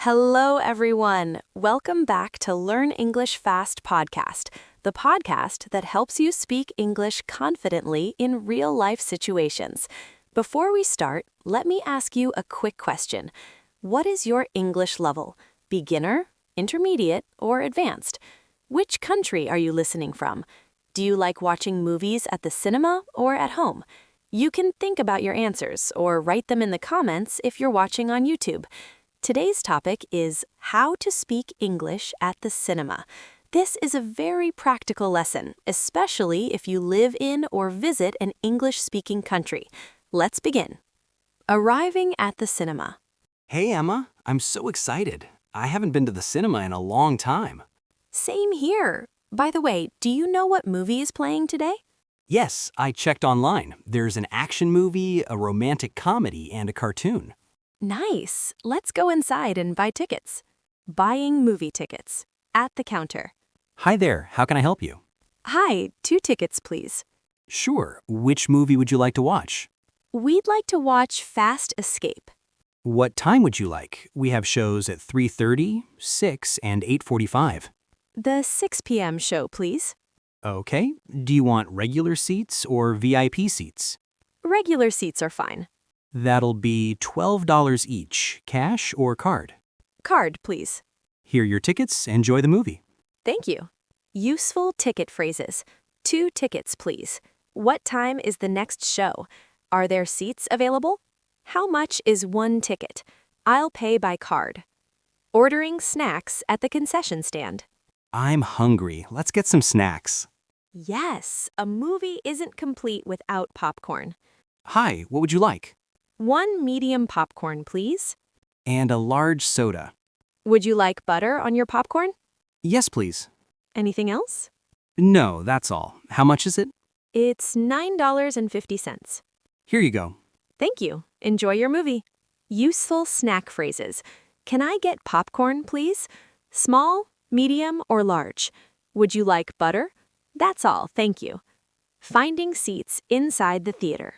Hello, everyone. Welcome back to Learn English Fast podcast, the podcast that helps you speak English confidently in real-life situations. Before we start, let me ask you a quick question. What is your English level? Beginner, intermediate, or advanced? Which country are you listening from? Do you like watching movies at the cinema or at home? You can think about your answers or write them in the comments if you're watching on YouTube. Today's topic is how to speak English at the cinema. This is a very practical lesson, especially if you live in or visit an English-speaking country. Let's begin. Arriving at the cinema. Hey, Emma, I'm so excited. I haven't been to the cinema in a long time. Same here. By the way, do you know what movie is playing today? Yes, I checked online. There's an action movie, a romantic comedy, and a cartoon. Nice. Let's go inside and buy tickets. Buying movie tickets. At the counter. Hi there, how can I help you? Hi, 2 tickets, please. Sure, which movie would you like to watch? We'd like to watch Fast Escape. What time would you like? We have shows at 3:30, 6, and 8:45. The 6 p.m. show, please. Okay, do you want regular seats or VIP seats? Regular seats are fine. That'll be $12 each, cash or card. Card, please. Here are your tickets, enjoy the movie. Thank you. Useful ticket phrases. 2 tickets, please. What time is the next show? Are there seats available? How much is 1 ticket? I'll pay by card. Ordering snacks at the concession stand. I'm hungry, let's get some snacks. Yes, a movie isn't complete without popcorn. Hi, what would you like? 1 medium popcorn, please. And a large soda. Would you like butter on your popcorn? Yes, please. Anything else? No, that's all. How much is it? It's $9.50. Here you go. Thank you. Enjoy your movie. Useful snack phrases. Can I get popcorn, please? Small, medium, or large? Would you like butter? That's all, thank you. Finding seats inside the theater.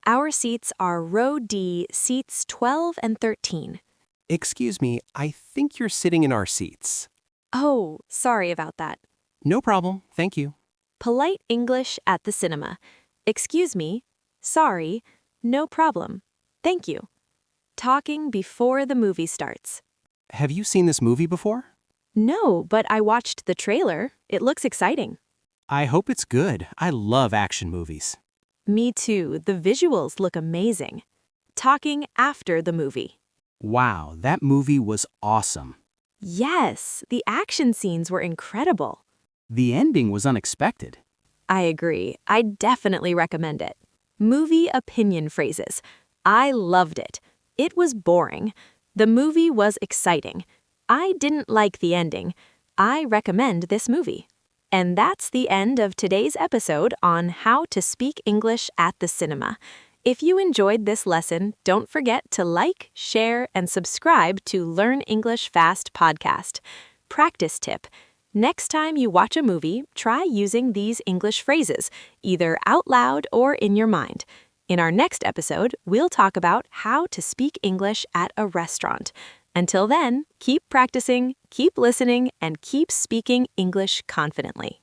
Our seats are row D, seats 12 and 13. Excuse me, I think you're sitting in our seats. Oh, sorry about that. No problem, thank you. Polite English at the cinema. Excuse me. Sorry. No problem. Thank you. Talking before the movie starts. Have you seen this movie before? No, but I watched the trailer. It looks exciting. I hope it's good. I love action movies. Me too. The visuals look amazing. Talking after the movie. Wow, that movie was awesome. Yes, the action scenes were incredible. The ending was unexpected. I agree. I definitely recommend it. Movie opinion phrases. I loved it. It was boring. The movie was exciting. I didn't like the ending. I recommend this movie. And that's the end of today's episode on how to speak English at the cinema. If you enjoyed this lesson, don't forget to like, share, and subscribe to Learn English Fast podcast. Practice tip. Next time you watch a movie, try using these English phrases, either out loud or in your mind. In our next episode, we'll talk about how to speak English at a restaurant. Until then, keep practicing, keep listening, and keep speaking English confidently.